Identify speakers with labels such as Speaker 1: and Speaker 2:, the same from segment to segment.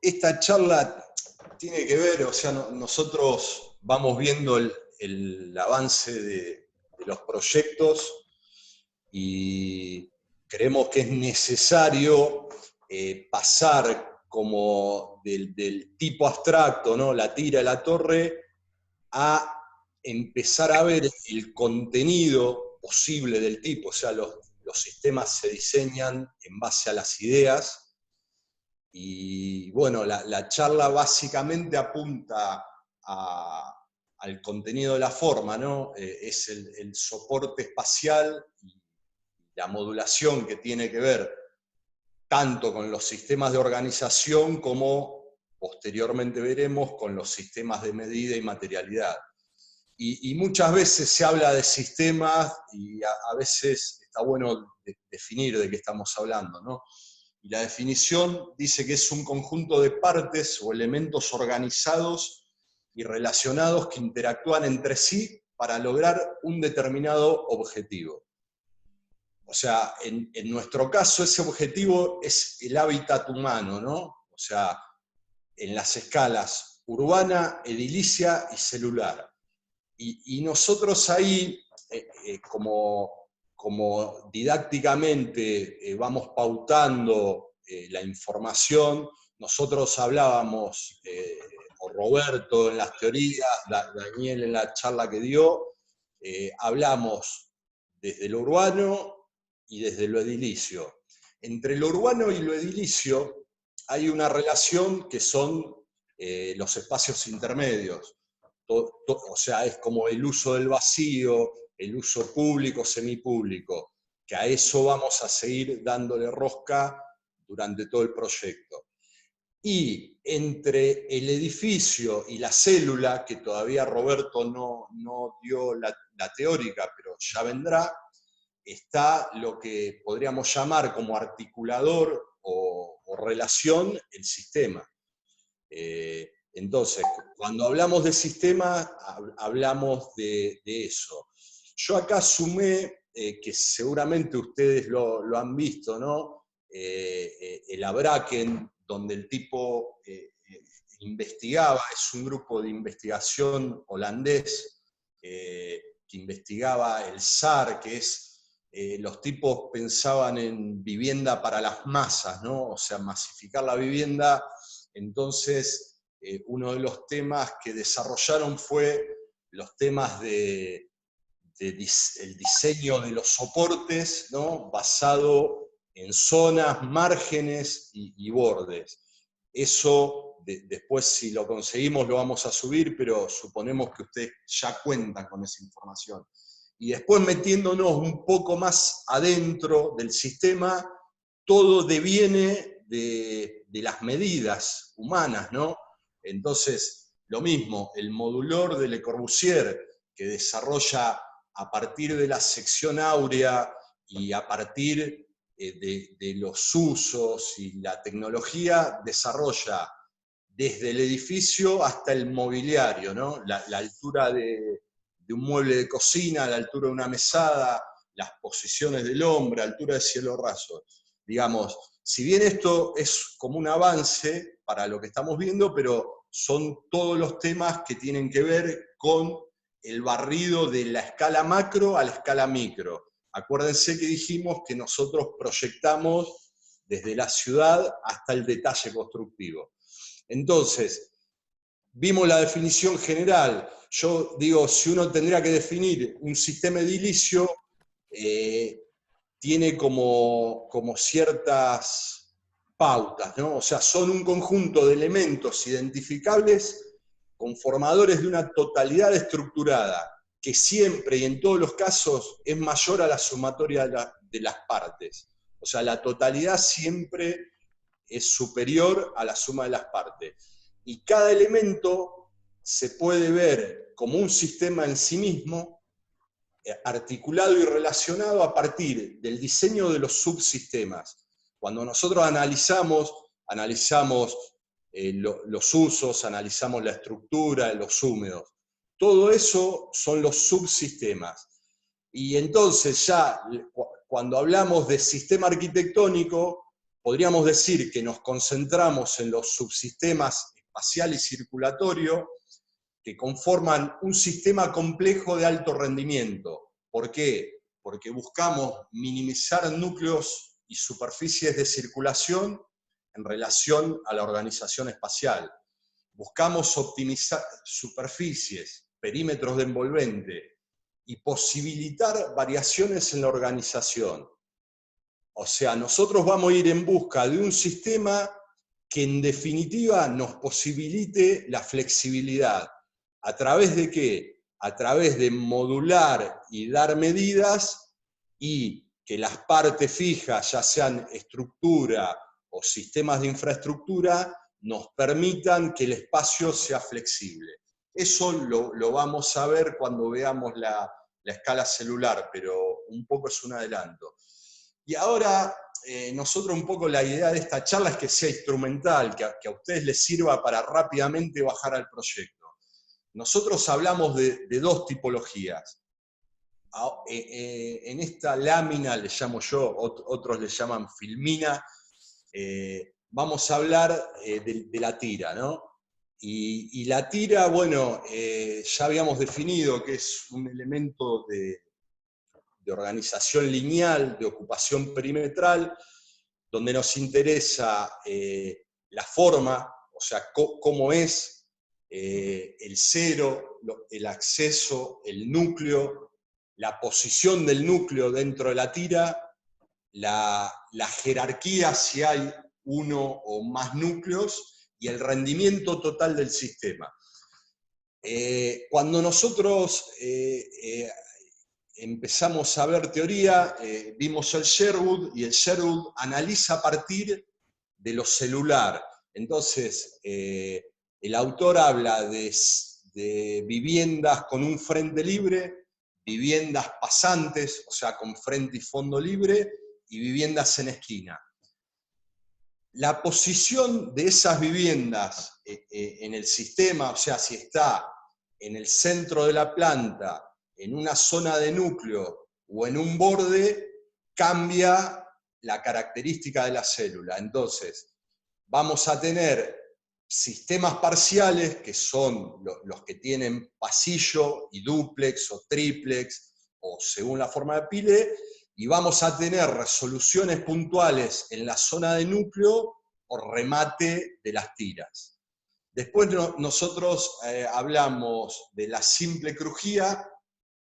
Speaker 1: Esta charla tiene que ver, o sea, nosotros vamos viendo el avance de los proyectos y creemos que es necesario pasar como del tipo abstracto, ¿no? La tira, la torre, a empezar a ver el contenido posible del tipo, o sea, los sistemas se diseñan en base a las ideas. Y bueno, la charla básicamente apunta al contenido de la forma, ¿no? Es el soporte espacial y la modulación que tiene que ver tanto con los sistemas de organización como posteriormente veremos con los sistemas de medida y materialidad. Y muchas veces se habla de sistemas y a veces está bueno definir de qué estamos hablando, ¿no? Y la definición dice que es un conjunto de partes o elementos organizados y relacionados que interactúan entre sí para lograr un determinado objetivo. O sea, en nuestro caso ese objetivo es el hábitat humano, ¿no? O sea, en las escalas urbana, edilicia y celular. Y nosotros ahí, como didácticamente vamos pautando la información, nosotros hablábamos, o Roberto en las teorías, Daniel en la charla que dio, hablamos desde lo urbano y desde lo edilicio. Entre lo urbano y lo edilicio hay una relación que son los espacios intermedios. O sea, es como el uso del vacío, el uso público, semipúblico, que a eso vamos a seguir dándole rosca durante todo el proyecto. Y entre el edificio y la célula, que todavía Roberto no dio la teórica, pero ya vendrá, está lo que podríamos llamar como articulador o relación el sistema. Entonces, cuando hablamos de sistema, hablamos de eso. Yo acá sumé, que seguramente ustedes lo han visto, ¿no? El Abraken, donde el tipo investigaba, es un grupo de investigación holandés que investigaba el SAR, que es, los tipos pensaban en vivienda para las masas, ¿no? O sea, masificar la vivienda. Entonces, uno de los temas que desarrollaron fue los temas el diseño de los soportes, ¿no? Basado en zonas, márgenes y bordes. Eso, después si lo conseguimos lo vamos a subir, pero suponemos que ustedes ya cuentan con esa información. Y después metiéndonos un poco más adentro del sistema, todo deviene de las medidas humanas, ¿no? Entonces, lo mismo, el modulor de Le Corbusier, que desarrolla a partir de la sección áurea y a partir de los usos y la tecnología, desarrolla desde el edificio hasta el mobiliario, ¿no? La altura de un mueble de cocina, la altura de una mesada, las posiciones del hombre, altura de cielo raso. Digamos, si bien esto es como un avance para lo que estamos viendo, pero son todos los temas que tienen que ver con el barrido de la escala macro a la escala micro. Acuérdense que dijimos que nosotros proyectamos desde la ciudad hasta el detalle constructivo. Entonces, vimos la definición general. Yo digo, si uno tendría que definir un sistema edilicio, tiene como ciertas pautas, ¿no? O sea, son un conjunto de elementos identificables conformadores de una totalidad estructurada que siempre y en todos los casos es mayor a la sumatoria de las partes. O sea, la totalidad siempre es superior a la suma de las partes. Y cada elemento se puede ver como un sistema en sí mismo, articulado y relacionado a partir del diseño de los subsistemas. Cuando nosotros analizamos los usos, analizamos la estructura, los húmedos. Todo eso son los subsistemas. Y entonces ya, cuando hablamos de sistema arquitectónico, podríamos decir que nos concentramos en los subsistemas espacial y circulatorio que conforman un sistema complejo de alto rendimiento. ¿Por qué? Porque buscamos minimizar núcleos y superficies de circulación en relación a la organización espacial. Buscamos optimizar superficies, perímetros de envolvente y posibilitar variaciones en la organización. O sea, nosotros vamos a ir en busca de un sistema que en definitiva nos posibilite la flexibilidad. ¿A través de qué? A través de modular y dar medidas y que las partes fijas, ya sean estructura o sistemas de infraestructura, nos permitan que el espacio sea flexible. Eso lo vamos a ver cuando veamos la escala celular, pero un poco es un adelanto. Y ahora, nosotros un poco la idea de esta charla es que sea instrumental, que a ustedes les sirva para rápidamente bajar al proyecto. Nosotros hablamos de dos tipologías. En esta lámina, le llamo yo, otros le llaman filmina, vamos a hablar de la tira, ¿no? Y la tira, bueno, ya habíamos definido que es un elemento de organización lineal, de ocupación perimetral, donde nos interesa la forma, o sea, cómo es el cero, el acceso, el núcleo, la posición del núcleo dentro de la tira, la jerarquía, si hay uno o más núcleos, y el rendimiento total del sistema. Cuando nosotros empezamos a ver teoría, vimos el Sherwood, y el Sherwood analiza a partir de lo celular. Entonces, el autor habla de viviendas con un frente libre, viviendas pasantes, o sea, con frente y fondo libre, y viviendas en esquina. La posición de esas viviendas en el sistema, o sea, si está en el centro de la planta, en una zona de núcleo o en un borde, cambia la característica de la célula. Entonces, vamos a tener sistemas parciales, que son los que tienen pasillo y dúplex o triplex, o según la forma de pile, y vamos a tener resoluciones puntuales en la zona de núcleo o remate de las tiras. Después nosotros hablamos de la simple crujía,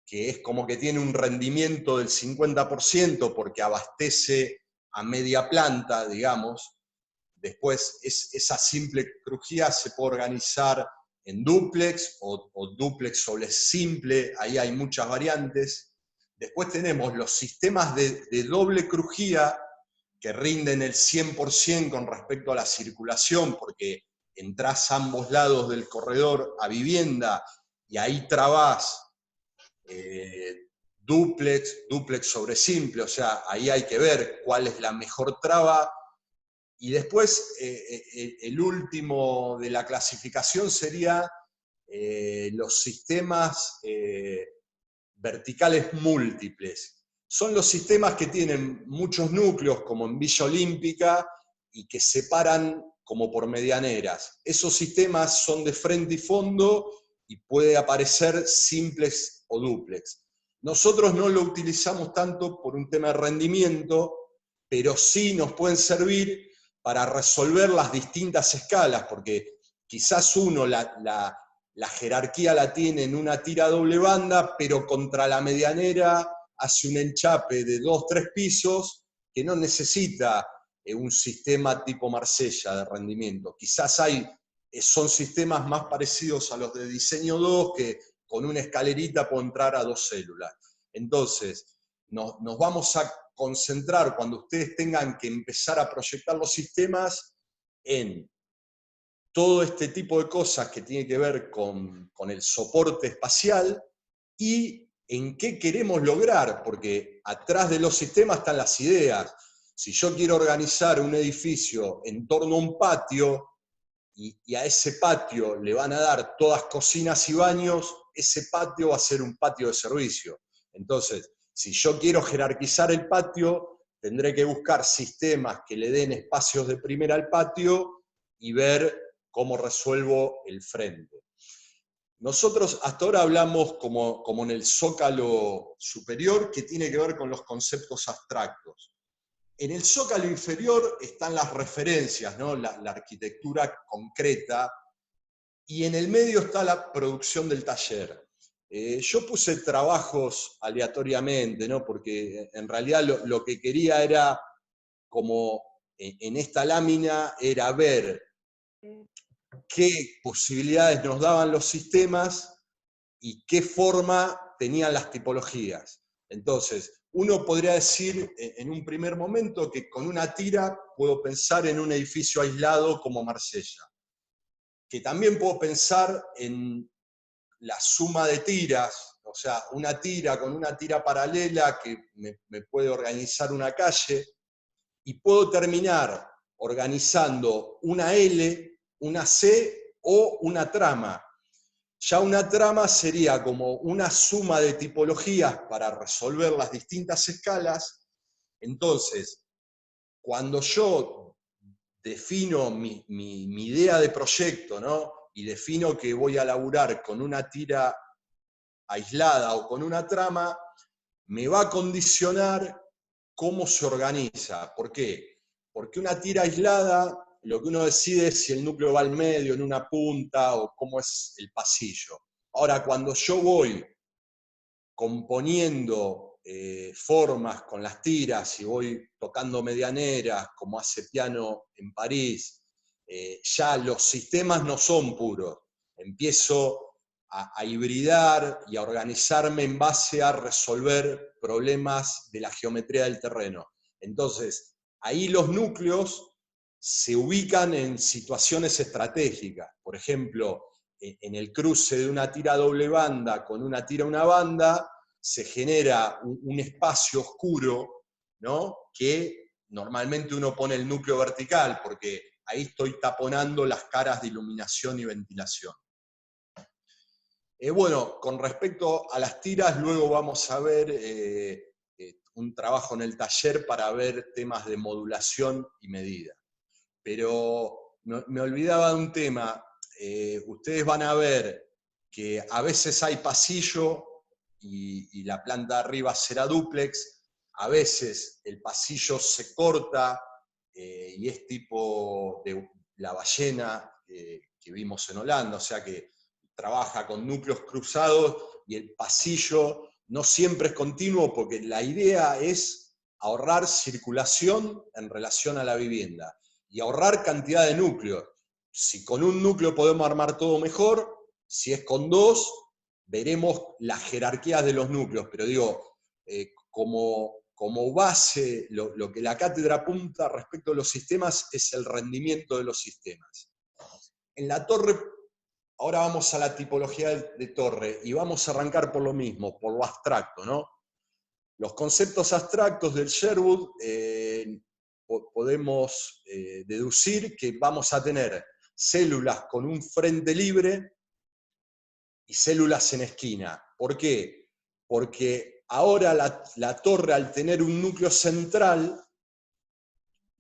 Speaker 1: que es como que tiene un rendimiento del 50% porque abastece a media planta, digamos. Después esa simple crujía se puede organizar en dúplex o dúplex sobre simple, ahí hay muchas variantes. Después tenemos los sistemas de doble crujía, que rinden el 100% con respecto a la circulación, porque entrás a ambos lados del corredor a vivienda y ahí trabás dúplex sobre simple, o sea, ahí hay que ver cuál es la mejor traba. Y después, el último de la clasificación sería los sistemas verticales múltiples. Son los sistemas que tienen muchos núcleos, como en Villa Olímpica, y que separan como por medianeras. Esos sistemas son de frente y fondo y puede aparecer simplex o dúplex. Nosotros no lo utilizamos tanto por un tema de rendimiento, pero sí nos pueden servir para resolver las distintas escalas, porque quizás uno la jerarquía la tiene en una tira doble banda, pero contra la medianera hace un enchape de 2 o 3 pisos que no necesita un sistema tipo Marsella de rendimiento. Quizás son sistemas más parecidos a los de diseño 2, que con una escalerita puedo entrar a 2 células. Entonces, nos vamos a concentrar, cuando ustedes tengan que empezar a proyectar los sistemas, en todo este tipo de cosas que tiene que ver con el soporte espacial y en qué queremos lograr, porque atrás de los sistemas están las ideas. Si yo quiero organizar un edificio en torno a un patio y a ese patio le van a dar todas cocinas y baños, ese patio va a ser un patio de servicio. Entonces, si yo quiero jerarquizar el patio, tendré que buscar sistemas que le den espacios de primera al patio y ver cómo resuelvo el frente. Nosotros hasta ahora hablamos como en el zócalo superior, que tiene que ver con los conceptos abstractos. En el zócalo inferior están las referencias, ¿no? La arquitectura concreta, y en el medio está la producción del taller. Yo puse trabajos aleatoriamente, ¿no? Porque en realidad lo que quería era, como en esta lámina, era ver qué posibilidades nos daban los sistemas y qué forma tenían las tipologías. Entonces, uno podría decir en un primer momento que con una tira puedo pensar en un edificio aislado como Marsella, que también puedo pensar en la suma de tiras, o sea, una tira con una tira paralela que me puede organizar una calle, y puedo terminar organizando una L, una C o una trama. Ya una trama sería como una suma de tipologías para resolver las distintas escalas. Entonces, cuando yo defino mi idea de proyecto, ¿no? Y defino que voy a laburar con una tira aislada o con una trama, me va a condicionar cómo se organiza. ¿Por qué? Porque una tira aislada, lo que uno decide es si el núcleo va al medio, en una punta, o cómo es el pasillo. Ahora, cuando yo voy componiendo formas con las tiras y voy tocando medianeras, como hace Piano en París, ya los sistemas no son puros. Empiezo a hibridar y a organizarme en base a resolver problemas de la geometría del terreno. Entonces, ahí los núcleos se ubican en situaciones estratégicas. Por ejemplo, en el cruce de una tira doble banda con una tira una banda, se genera un espacio oscuro, ¿no? Que normalmente uno pone el núcleo vertical, porque ahí estoy taponando las caras de iluminación y ventilación. Bueno, con respecto a las tiras, luego vamos a ver un trabajo en el taller para ver temas de modulación y medida. Pero me olvidaba de un tema. Ustedes van a ver que a veces hay pasillo y la planta de arriba será dúplex, a veces el pasillo se corta y es tipo de la ballena que vimos en Holanda, o sea que trabaja con núcleos cruzados y el pasillo no siempre es continuo, porque la idea es ahorrar circulación en relación a la vivienda y ahorrar cantidad de núcleos. Si con un núcleo podemos armar todo mejor, si es con dos, veremos las jerarquías de los núcleos, pero digo, como base, lo que la cátedra apunta respecto a los sistemas es el rendimiento de los sistemas. En la torre, ahora vamos a la tipología de torre, y vamos a arrancar por lo mismo, por lo abstracto, ¿no? Los conceptos abstractos del Sherwood, podemos deducir que vamos a tener células con un frente libre y células en esquina. ¿Por qué? Porque ahora la torre, al tener un núcleo central,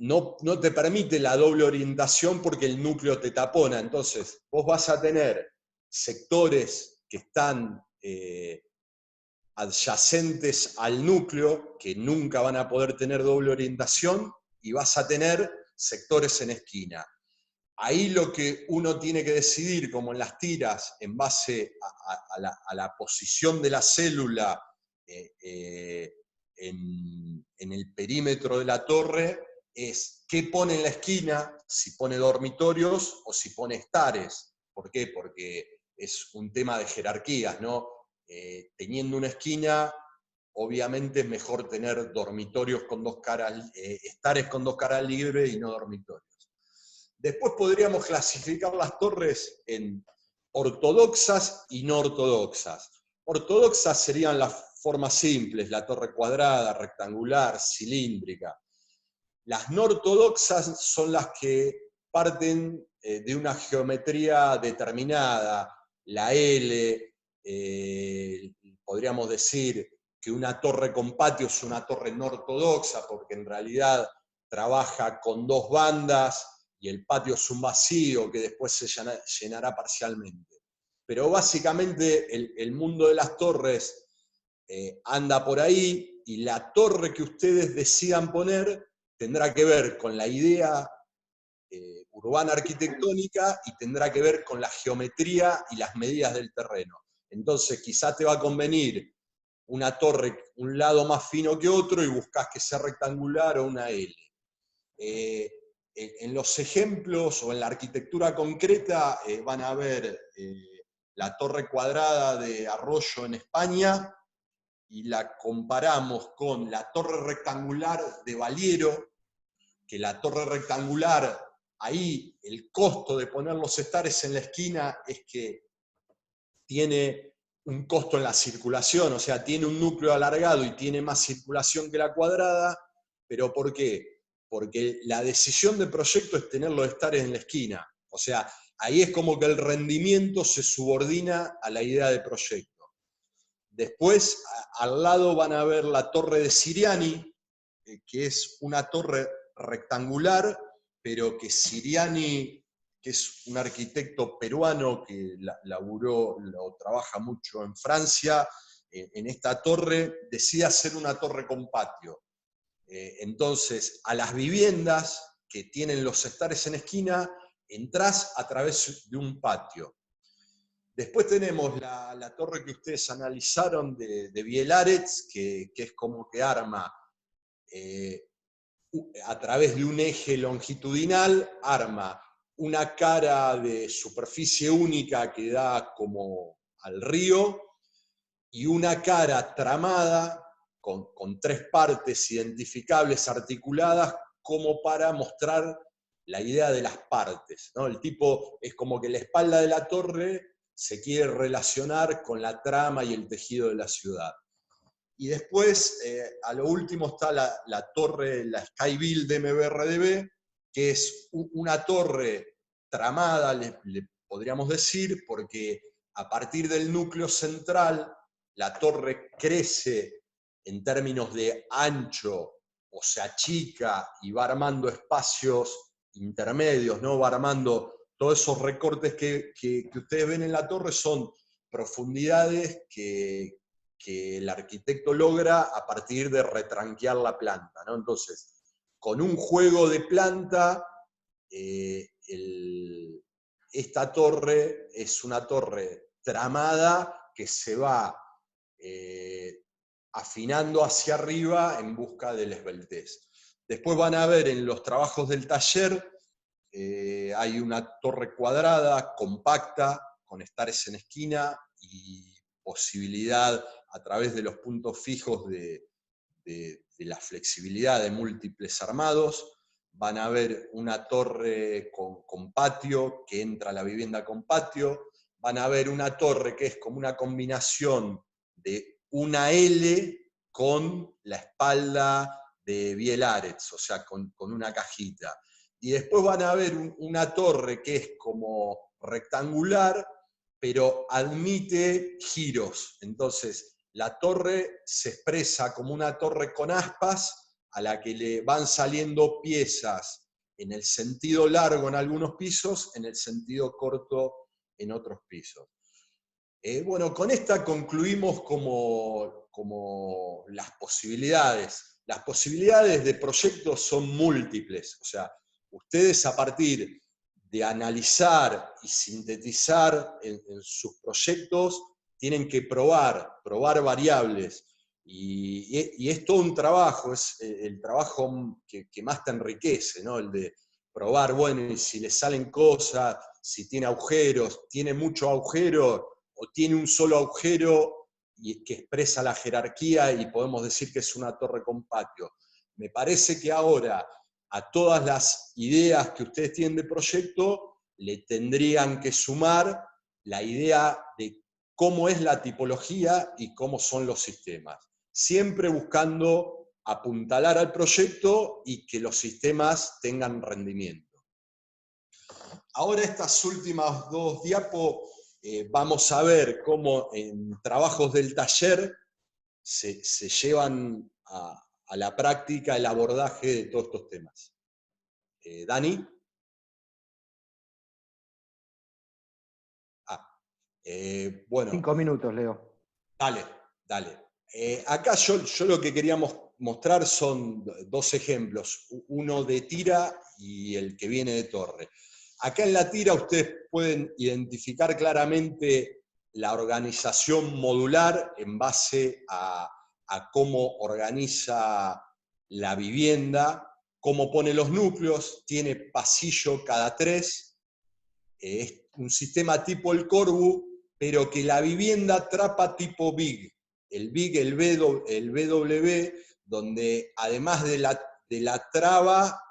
Speaker 1: no te permite la doble orientación porque el núcleo te tapona. Entonces, vos vas a tener sectores que están adyacentes al núcleo, que nunca van a poder tener doble orientación, y vas a tener sectores en esquina. Ahí lo que uno tiene que decidir, como en las tiras, en base a la posición de la célula en el perímetro de la torre, es qué pone en la esquina, si pone dormitorios o si pone estares. ¿Por qué? Porque es un tema de jerarquías, ¿no? Teniendo una esquina, obviamente es mejor tener dormitorios con dos caras, estares con dos caras libres y no dormitorios. Después podríamos clasificar las torres en ortodoxas y no ortodoxas. Ortodoxas serían las formas simples, la torre cuadrada, rectangular, cilíndrica. Las no ortodoxas son las que parten de una geometría determinada, la L, podríamos decir que una torre con patio es una torre no ortodoxa, porque en realidad trabaja con dos bandas y el patio es un vacío que después se llenará parcialmente. Pero básicamente el mundo de las torres anda por ahí, y la torre que ustedes decidan poner tendrá que ver con la idea urbana arquitectónica y tendrá que ver con la geometría y las medidas del terreno. Entonces quizá te va a convenir una torre un lado más fino que otro y buscas que sea rectangular o una L. En los ejemplos o en la arquitectura concreta van a ver la torre cuadrada de Arroyo en España, y la comparamos con la torre rectangular de Valiero, que la torre rectangular, ahí el costo de poner los estares en la esquina es que tiene un costo en la circulación, o sea, tiene un núcleo alargado y tiene más circulación que la cuadrada. ¿Pero por qué? Porque la decisión de proyecto es tener los estares en la esquina. O sea, ahí es como que el rendimiento se subordina a la idea de proyecto. Después, al lado van a ver la torre de Siriani, que es una torre rectangular, pero que Siriani, que es un arquitecto peruano que laburó, lo trabaja mucho en Francia, en esta torre, decide hacer una torre con patio. Entonces, a las viviendas que tienen los estares en esquina, entrás a través de un patio. Después tenemos la torre que ustedes analizaron de Bielaretz, que es como que arma a través de un eje longitudinal, arma una cara de superficie única que da como al río, y una cara tramada con tres partes identificables, articuladas, como para mostrar la idea de las partes, ¿no? El tipo es como que la espalda de la torre se quiere relacionar con la trama y el tejido de la ciudad. Y después, a lo último, está la torre, la Skyville de MBRDB, que es una torre tramada, le podríamos decir, porque a partir del núcleo central, la torre crece en términos de ancho, o se achica y va armando espacios intermedios, ¿no? Va armando todos esos recortes que ustedes ven en la torre, son profundidades que el arquitecto logra a partir de retranquear la planta, ¿no? Entonces, con un juego de planta, esta torre es una torre tramada que se va afinando hacia arriba en busca del esbeltez. Después van a ver en los trabajos del taller, hay una torre cuadrada, compacta, con estares en esquina y posibilidad a través de los puntos fijos de la flexibilidad de múltiples armados. Van a ver una torre con patio, que entra a la vivienda con patio. Van a ver una torre que es como una combinación de una L con la espalda de Bielaretz, o sea, con una cajita. Y después van a ver una torre que es como rectangular, pero admite giros. Entonces, la torre se expresa como una torre con aspas, a la que le van saliendo piezas en el sentido largo en algunos pisos, en el sentido corto en otros pisos. Bueno, con esta concluimos como las posibilidades. Las posibilidades de proyectos son múltiples. O sea, ustedes, a partir de analizar y sintetizar en sus proyectos, tienen que probar variables. Y es todo un trabajo, es el trabajo que más te enriquece, ¿no? El de probar, bueno, y si le salen cosas, si tiene agujeros, tiene mucho agujero, o tiene un solo agujero y que expresa la jerarquía y podemos decir que es una torre con patio. Me parece que ahora a todas las ideas que ustedes tienen de proyecto le tendrían que sumar la idea de cómo es la tipología y cómo son los sistemas. Siempre buscando apuntalar al proyecto y que los sistemas tengan rendimiento. Ahora, estas últimas dos diapos, vamos a ver cómo en trabajos del taller se llevan a la práctica el abordaje de todos estos temas. Dani. Bueno.
Speaker 2: 5 minutos, Leo.
Speaker 1: Dale, dale. Acá yo lo que queríamos mostrar son dos ejemplos, uno de tira y el que viene de torre. Acá en la tira ustedes pueden identificar claramente la organización modular en base a cómo organiza la vivienda, cómo pone los núcleos, tiene pasillo cada 3, es un sistema tipo el Corbu, pero que la vivienda atrapa tipo BIG. El BIG, el BW, donde además de la traba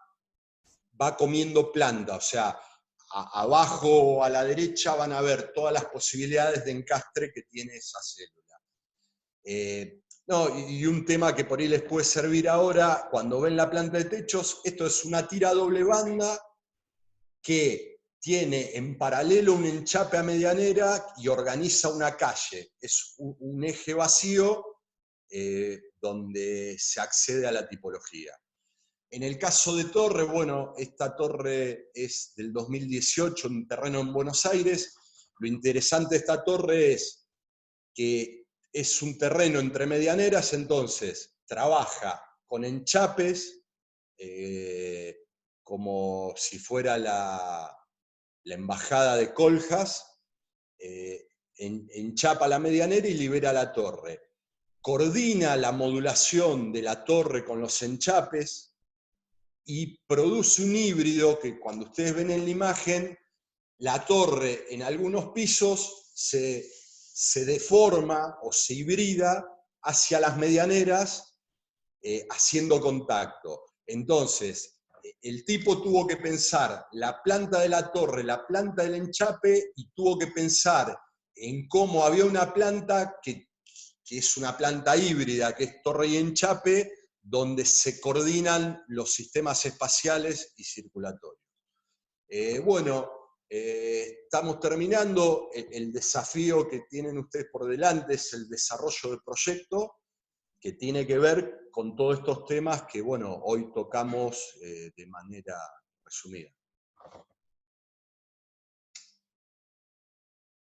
Speaker 1: va comiendo planta, o sea, abajo a la derecha van a ver todas las posibilidades de encastre que tiene esa célula. Y un tema que por ahí les puede servir ahora, cuando ven la planta de techos, esto es una tira doble banda que tiene en paralelo un enchape a medianera y organiza una calle. Es un eje vacío donde se accede a la tipología. En el caso de torre, bueno, esta torre es del 2018, un terreno en Buenos Aires. Lo interesante de esta torre es que es un terreno entre medianeras, entonces trabaja con enchapes, como si fuera la embajada de Coljas, enchapa la medianera y libera la torre. Coordina la modulación de la torre con los enchapes y produce un híbrido que cuando ustedes ven en la imagen, la torre en algunos pisos se deforma o se hibrida hacia las medianeras haciendo contacto. Entonces, el tipo tuvo que pensar la planta de la torre, la planta del enchape, y tuvo que pensar en cómo había una planta que es una planta híbrida, que es torre y enchape, donde se coordinan los sistemas espaciales y circulatorios. Estamos terminando. El desafío que tienen ustedes por delante es el desarrollo del proyecto, que tiene que ver con todos estos temas que, bueno, hoy tocamos de manera resumida.